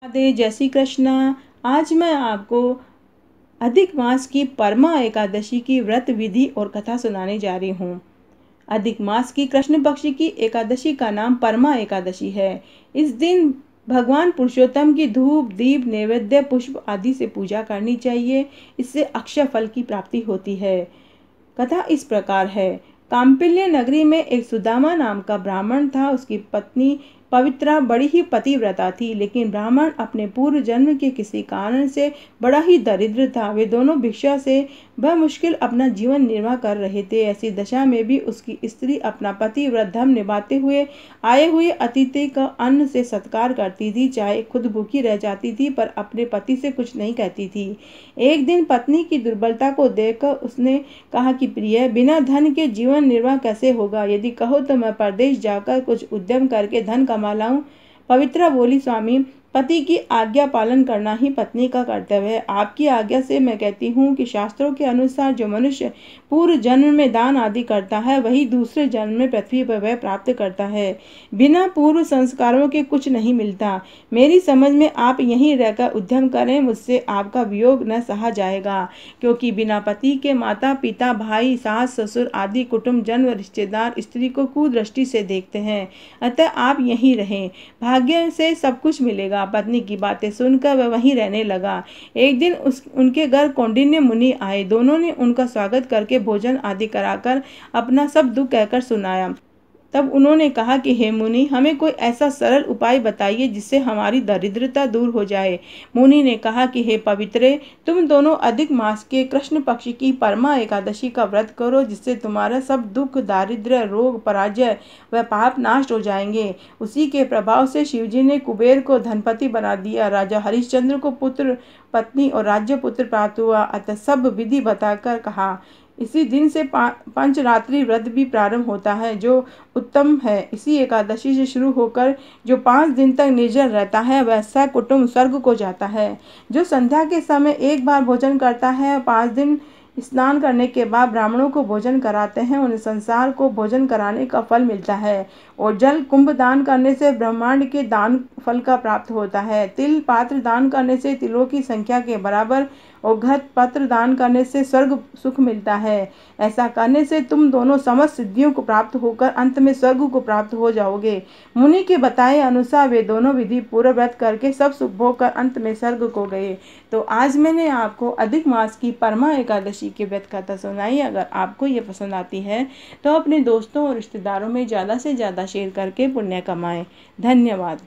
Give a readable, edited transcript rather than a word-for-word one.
राधे, जय श्री कृष्णा। आज मैं आपको अधिक मास की परमा एकादशी की व्रत विधि और कथा सुनाने जा रही हूँ। अधिक मास की कृष्ण पक्ष की एकादशी का नाम परमा एकादशी है। इस दिन भगवान पुरुषोत्तम की धूप दीप नैवेद्य पुष्प आदि से पूजा करनी चाहिए। इससे अक्षय फल की प्राप्ति होती है। कथा इस प्रकार है। काम्पिल्य नगरी में एक सुदामा नाम का ब्राह्मण था। उसकी पत्नी पवित्रा बड़ी ही पतिव्रता थी, लेकिन ब्राह्मण अपने पूर्व जन्म के किसी कारण से बड़ा ही दरिद्र था। वे दोनों भिक्षा से बमुश्किल अपना जीवन निर्वाह कर रहे थे। ऐसी दशा में भी उसकी स्त्री अपना पतिव्रत धर्म निभाते हुए आए हुए अतिथि का अन्न से सत्कार करती थी, चाहे खुद भूखी रह जाती थी, पर अपने पति से कुछ नहीं कहती थी। एक दिन पत्नी की दुर्बलता को देखकर उसने कहा कि प्रिय, बिना धन के जीवन निर्वाह कैसे होगा? यदि कहो तो मैं परदेश जाकर कुछ उद्यम करके धन कमा लाऊं। पवित्रा बोली, स्वामी, पति की आज्ञा पालन करना ही पत्नी का कर्तव्य है। आपकी आज्ञा से मैं कहती हूँ कि शास्त्रों के अनुसार जो मनुष्य पूर्व जन्म में दान आदि करता है, वही दूसरे जन्म में पृथ्वी पर वह प्राप्त करता है। बिना पूर्व संस्कारों के कुछ नहीं मिलता। मेरी समझ में आप यहीं रहकर उद्यम करें। मुझसे आपका वियोग न सहा जाएगा, क्योंकि बिना पति के माता पिता भाई सास ससुर आदि कुटुंब जन्म रिश्तेदार स्त्री को कुदृष्टि से देखते हैं। अतः आप यहीं रहें, भाग्य से सब कुछ मिलेगा। पत्नी की बातें सुनकर वह वहीं रहने लगा। एक दिन उनके घर कौंडिन्य मुनि आए। दोनों ने उनका स्वागत करके भोजन आदि कराकर अपना सब दुख कहकर सुनाया। तब उन्होंने कहा कि हे मुनि, हमें कोई ऐसा सरल उपाय बताइए जिससे हमारी दरिद्रता दूर हो जाए। मुनि ने कहा कि हे पवित्रे, तुम दोनों अधिक मास के कृष्ण पक्ष की परमा एकादशी का व्रत करो, जिससे तुम्हारा सब दुख दारिद्र्य रोग पराजय व पाप नाश हो जाएंगे। उसी के प्रभाव से शिवजी ने कुबेर को धनपति बना दिया। राजा हरिश्चंद्र को पुत्र पत्नी और राज्य पुत्र प्राप्त हुआ। अतः सब विधि बताकर कहा। इसी दिन से पंचरात्रि व्रत भी प्रारंभ होता है, जो उत्तम है। इसी एकादशी से शुरू होकर जो 5 दिन तक निर्जल रहता है, वह सकुटुम्ब स्वर्ग को जाता है। जो संध्या के समय एक बार भोजन करता है, 5 दिन स्नान करने के बाद ब्राह्मणों को भोजन कराते हैं, उन्हें संसार को भोजन कराने का फल मिलता है। और जल कुंभ दान करने से ब्रह्मांड के दान फल का प्राप्त होता है। तिल पात्र दान करने से तिलों की संख्या के बराबर और घृत पत्र दान करने से स्वर्ग सुख मिलता है। ऐसा करने से तुम दोनों समस्त सिद्धियों को प्राप्त होकर अंत में स्वर्ग को प्राप्त हो जाओगे। मुनि के बताए अनुसार वे दोनों विधि पूरा व्रत करके सब सुख भोग कर अंत में स्वर्ग को गए। तो आज मैंने आपको अधिक मास की परमा एकादशी की व्रत कथा सुनाई। अगर आपको ये पसंद आती है तो अपने दोस्तों और रिश्तेदारों में ज़्यादा से ज़्यादा शेयर करके पुण्य कमाएं। धन्यवाद।